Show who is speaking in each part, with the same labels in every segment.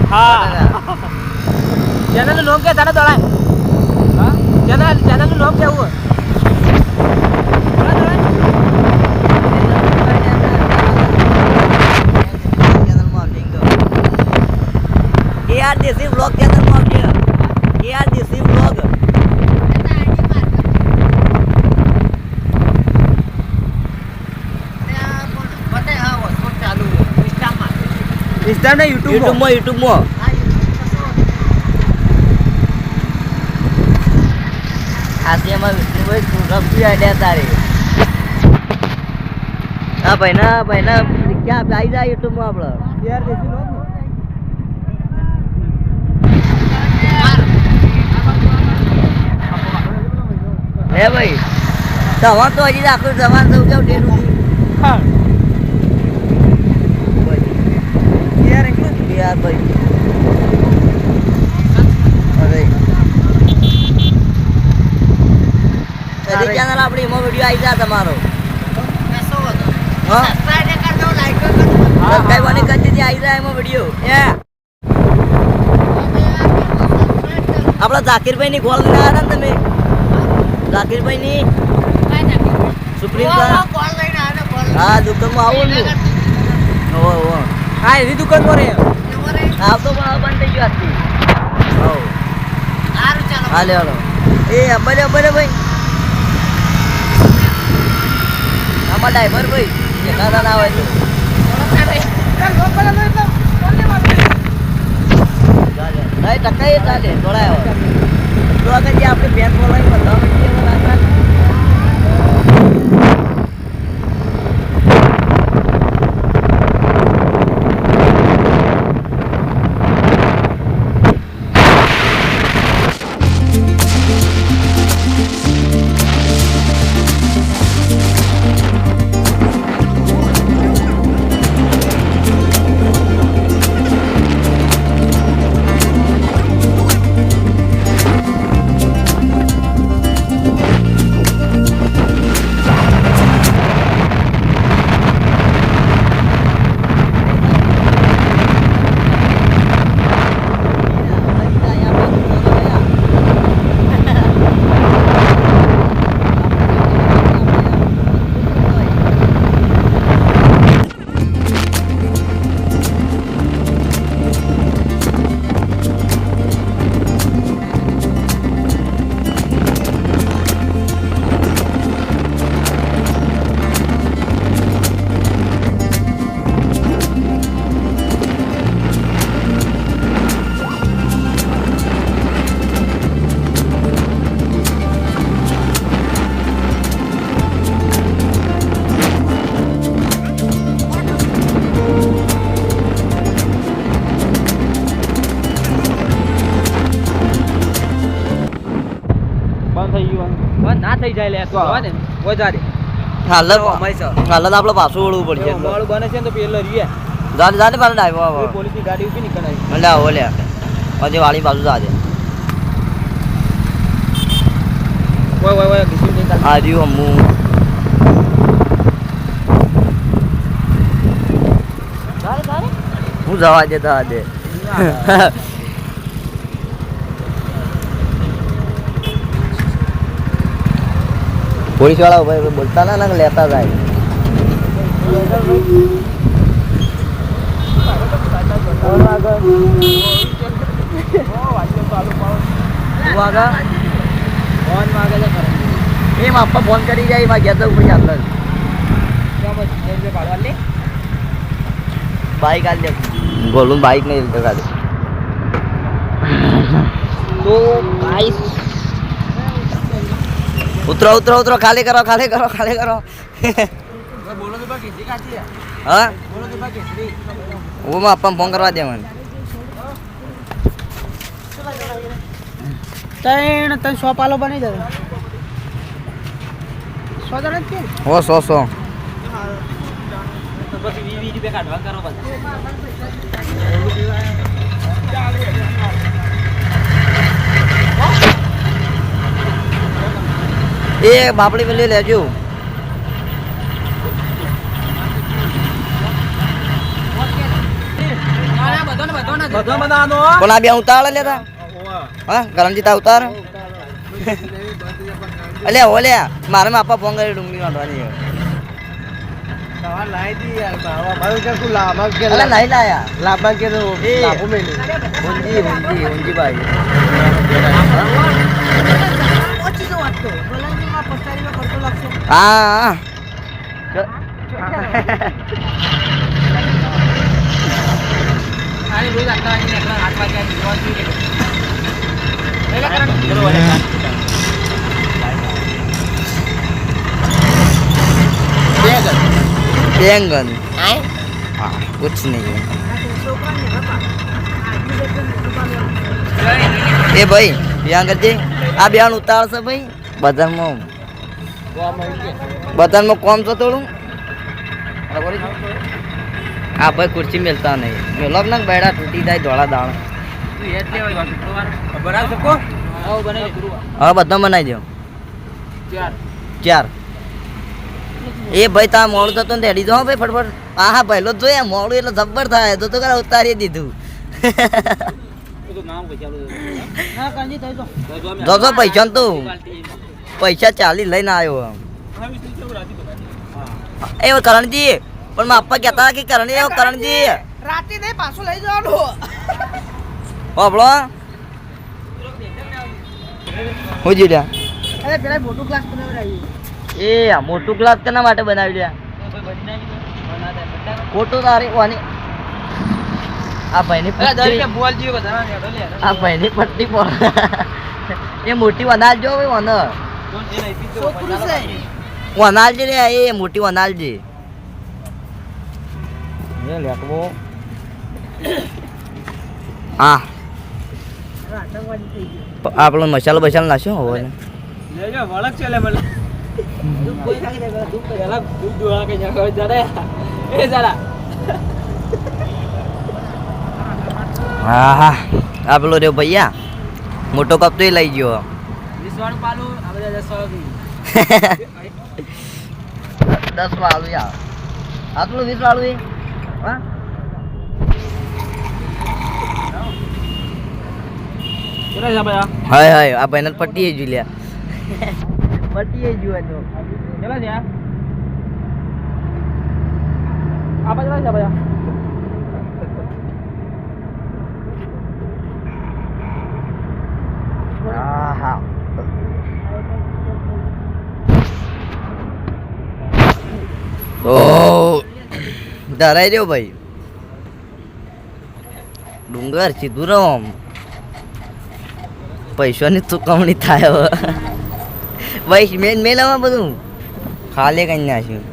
Speaker 1: હા ચેનલ નું નામ કે તારા દોડાય હા ચેનલ નું નામ કેવું
Speaker 2: AR દેશી વ્લોગ ચેનલ માં આવજે AR દેશી વ્લોગ
Speaker 1: ઇન્સ્ટા ને યુટ્યુબ
Speaker 2: માં આસિયામાં વિષ્ણુભાઈ સુરભી આડ્યા તારે હા ભાઈ ના ક્યાં આવી જાય યુટ્યુબ માં આપણે
Speaker 1: યાર દેશી લોગ
Speaker 2: હે ભાઈ જવાન તો હજી આખું જવાન થયું કેવું ડેલું
Speaker 1: હા યાર એકલું
Speaker 2: યાર ભાઈ અરે કદી ચેનલ આપણી એમાં વિડીયો આવી જાય તમારો હા સબસ્ક્રાઇબ અને કરી દીધી આવી જાય એમાં વિડીયો આપણા ઝાકીરભાઈ ની ગોળ લઈને આવ્યા ને તમે ઝાકીરભાઈ ની સુપ્રીમ હા દુકાનમાં આવો ને
Speaker 1: હા એની દુકાન પર
Speaker 2: આ તો પણ બંધ થઈ ગયો આજથી હાલે હાલો એ બરે ભાઈ આમાં ડ્રાઈવર ભાઈ એકાદા ના હોય તો નહીં ટકાઈ ચાલે દોડાય તો આગળ આપણે બેંક બોલાવી બતાવવા
Speaker 1: ના થઈ જાય લે તો ને વધારે
Speaker 2: હાલ આપણે પાછું વળવું પડશે
Speaker 1: મોડું બને છે ને તો પેલો રીએ
Speaker 2: જાને પાછું ડાઈવ
Speaker 1: પોલીસ ની ગાડી ઉભી નીકળાય
Speaker 2: એટલે ઓલે પછી વાળી બાજુ જાજે
Speaker 1: ઓય ઘીસી દેતા
Speaker 2: આ રહ્યું હમું હું જવા દે પોલીસ વાળા ભાઈ બોલતા ના લેતા જાય એમ આપવા ફોન કરી જાય એમાં ગયા તો પછી અંદર બાઈક આલ દે ગોલું બાઈક નહીં લગા દે તો ગાઈસ ઉતરો ખાલી કરો
Speaker 1: બોલો તો બાકી જે કાચી
Speaker 2: હા
Speaker 1: બોલો તો બાકી
Speaker 2: ઓમાં આપવા ફોન કરવા દે મને
Speaker 1: તને 100 પાલો બની જાય 100 જણ જ કે
Speaker 2: હો 100
Speaker 1: પછી 20 રૂપિયા કાઢવા કરો
Speaker 2: એ બાપડી મેં લઈ લેજો પણ આ બે ઉતાર લેતા હા કરણજી તા ઉતાર અલ્યા ઓલ્યા મારે આપા ફોન કરી ડુંગળી વાંધવાની અલા નહીં લાયા લાભા કે તો લાભો મેલી ઊંજી ભાઈ હા बैंगन हाँ कुछ नहीं है ए भाई बिहान करजे आ बिहान उतार से भाई बदन में कौन सा तोड़ू आ भाई कुर्सी मिलता नहीं मिलो ना बैठा टूटी जाए धोड़ा दाण हाँ बदा बनाई दो चार એ ભાઈ તા મોડું થતું ને હેડી જો ભાઈ ફટફટ હા હા પહેલો જ જોઈએ મોડું એટલે જબ્બર થાય તો કરે ઉતારી દીધું જો પૈસા ને તું પૈસા 40 લઈને આવ્યો એ કરણજી પણ માં આપા કહેતા કે કરણજી
Speaker 1: રાતે નહીં પાછું લઈ જવાનું
Speaker 2: હોબળો હું જીડ્યા
Speaker 1: અરે પેલા મોટું ગ્લાસ બનાવડાવી
Speaker 2: એ આ મોટું ગ્લાસ કેના માટે બનાવી લ્યા ફોટો તારે વાની આ ભાઈની આ ભાઈની પટ્ટી પર એ મોટી વનાલજો ભાઈ વનાલજી રે એ મોટી વનાલજી એ લેકવો હા આપણો મસાલો બસાલો નાખ્યો હવે
Speaker 1: લેજો વળક છે લે મને
Speaker 2: હા હા આ પેલો રહ્યો ભૈયા મોટો કપ તો લઈ ગયો 10 વાળું યાર આટલું 20 વાળું હા હાય હાય આ ભાઈને પટ્ટી જોઈ લ્યા પટ્ટી જોવા તો
Speaker 1: કેટલા છે આ બાજુ છે ભાઈ
Speaker 2: આહા ઓ ડરાઈ રહ્યો ભાઈ ડુંગર સીધું રમ પૈસાની ચૂકવણી થાય હવે ભાઈ મેલ હવે બધું ખાલી કઈ નાખ્યું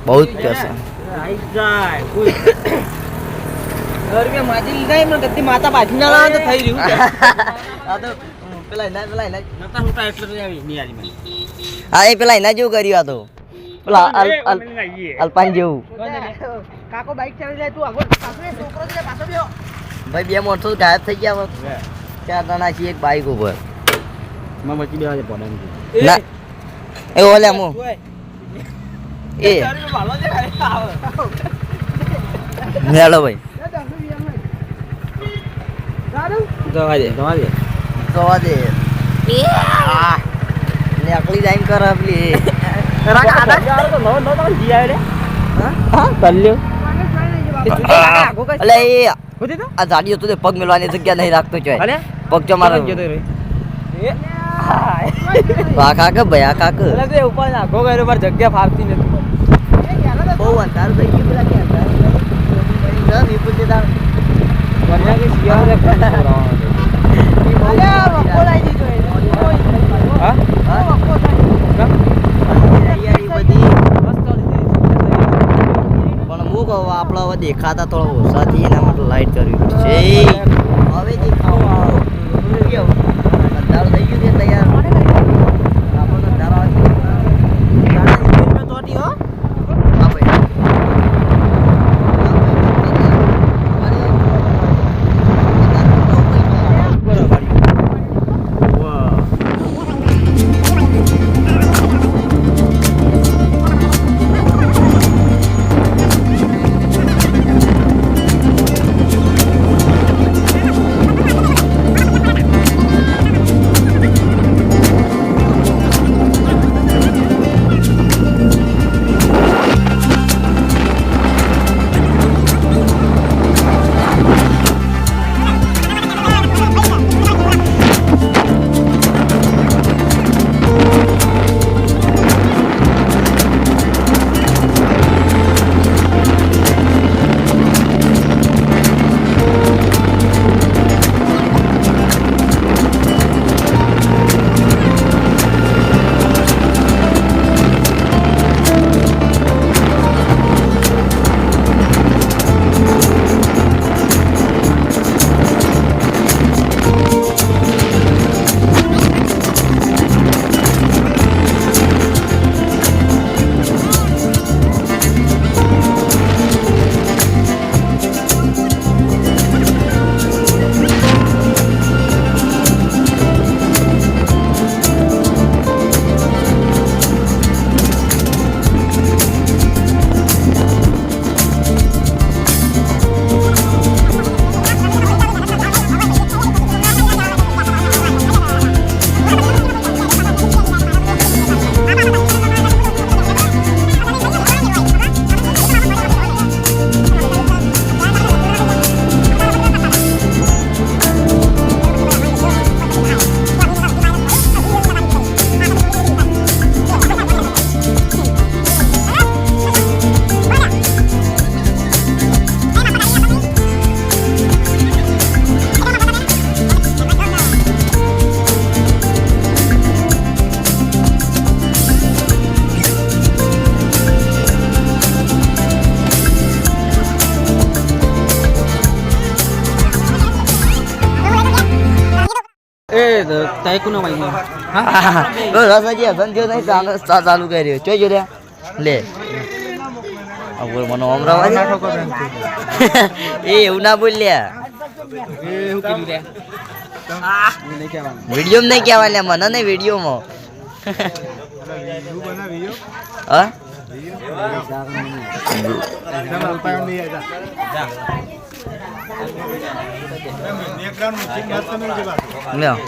Speaker 2: બહુ જ પૈસા
Speaker 1: માતા પાછી ના લાવે તો થઈ રહ્યું
Speaker 2: હા એ પેલા એના જેવું કર્યું આ તો પેલા અલ્પાન જેવું
Speaker 1: કાકો બાઈક ચલાવી જાય તું આગળ પાછો છોકરો છે પાછો બેહો
Speaker 2: ભાઈ બે મોટો ગાયબ થઈ ગયા ચાર જણા છીએ એક બાઈક ઉપર
Speaker 3: માં બચી બેવા દે પડે
Speaker 2: ના એ ઓલે મો એ મેળો ભાઈ
Speaker 3: જવા દે
Speaker 2: જવા દે ને અકલી ટાઈમ કર આપલી અલે એ આ જાડીઓ તો પગ મેળવાની જગ્યા નહીં રાખતો છે પગ જો મારો આ કાક ભાઈ આ કાક
Speaker 1: ઉપર નાખો ગયો પર જગ્યા ફાવતી નથી
Speaker 2: બહુ અંધાર થઈ ગયું પેલા કે અંધાર વિપુલ દે તાર
Speaker 1: બન્યા કે શિયાળ રે વકો લાઈ દીધો હા વકો
Speaker 2: તૈયારી બધી
Speaker 1: મસ્ત
Speaker 2: પણ હું કહું આપણે હવે દેખાતા થોડા ઓછા થી એના માટે લાઈટ કરવી પડશે હવે દેખાવ કેવું અંધારું થઈ ગયું છે તૈયાર આપણને અંધારો આવે
Speaker 1: તોટી હો
Speaker 2: હા ભાઈ
Speaker 3: તય કોનો વાઈ
Speaker 2: તો રસ હજી હસન થયો નહીં ચાલુ કર્યો જોઈ જો લે મને અમરાવા એ એવું ના બોલ્યા વિડીયો નહીં કહેવાય મને નહીં વિડીયોમાં હા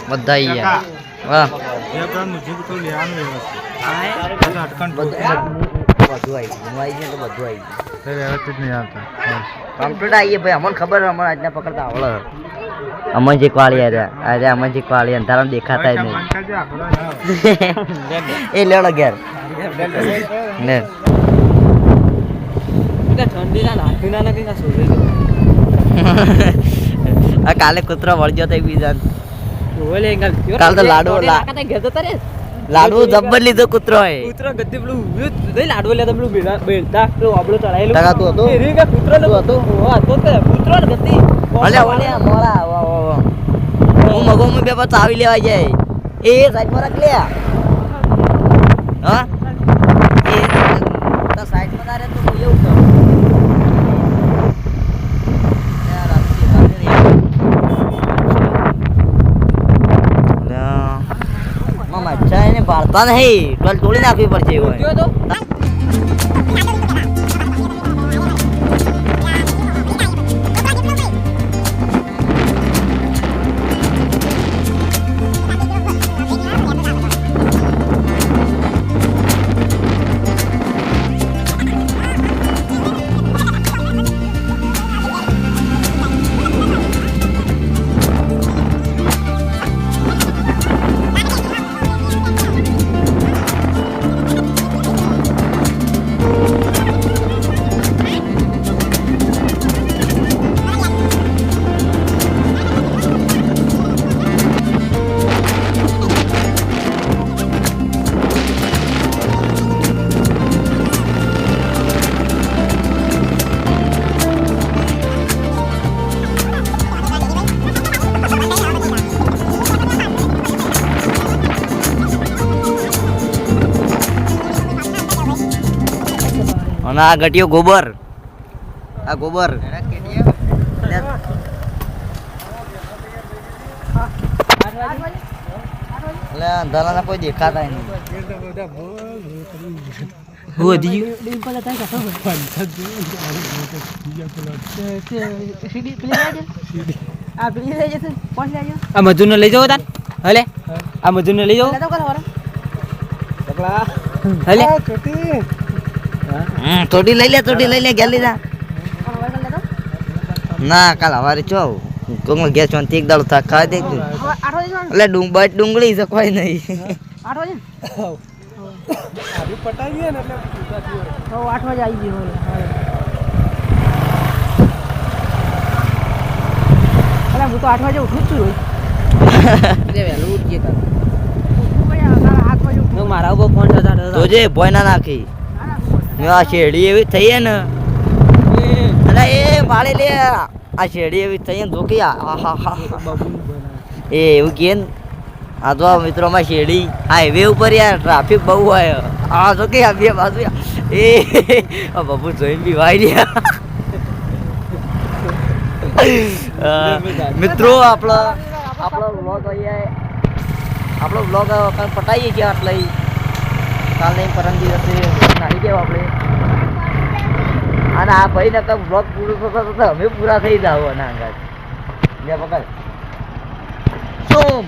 Speaker 2: બધા વાહ કમ્પ્લીટ આવીએ ભાઈ અમને ખબર અમારે આજના પકડતા આવડે અમનજી વાળી અરે અમનજી વાળી અંધારામાં દેખાતા જ નહીં એ લેડો ઘેર ને કાલે કૂતરો વળગ્યો તો બીજા કાલ તો લાડુ જબ્બર લીધો કૂતરો
Speaker 1: કૂતરો ગદ્દી પેલું લાડવો લેતો પેલું બેલતા પેલું આપણો ચડાયેલું
Speaker 2: ટકા તું હતો
Speaker 1: એ રીંગા કૂતરો હતો તો કૂતરો ને ગદ્દી
Speaker 2: ઓલે મોળા હું મગોમાં બે પાછા આવી લેવા જાય એ સાઈડ માં રાખ લે હા એ તો સાઈડ માં તારે તો એવું કર મચ્છા એને બાળતા નહીં ટોલ તોડી નાખવી પડશે એવું અને આ ગટિયો ગોબર આ ગોબર એટલે અંધારાના કોઈ દેખાતા નહીં
Speaker 1: આ મજૂર ને લઈ જાવ તાર હલે આ મજૂર ને લઈ જાવ હલે
Speaker 2: થોડી લઈ લે ઘેર લઈ જા ના કાલ હવારે ચો કોંગલ ગેસ ચોન એક દાડો થાક ખાઈ દે એટલે ડુંગળી છે કોઈ નહીં
Speaker 1: 8 વાગે પટાઈ ગયા ને એટલે 8 વાગે આવી ગયો અરે હું તો 8 વાગે ઉઠું છું રોજ વહેલું ઉઠીએ તાર મારા ઉપર ફોન જતા
Speaker 2: તો જે ભોય ના નાખી આ શેરડી એવી થઈ ને અરે એ વાળી લે આ શેરડી એવી થઈ ને ધોકી એ એવું કે આ તો મિત્રોમાં શેરડી હાઈવે ઉપર યાર ટ્રાફિક બહુ હોય આ તો કે આ બે બાજુ એ બાબુ જોઈને બી વાઈ રહ્યા મિત્રો આપણો વ્લોગ આપણો વ્લોગ પટાઈએ છીએ આટલે કાલ નહીં પરમ દિવસે નાખી દેવા આપણે અને આ ભાઈ ને બ્લોગ પૂરું થતો તો અમે પૂરા થઈ જાવ અને અંગાજ પકડ સોમ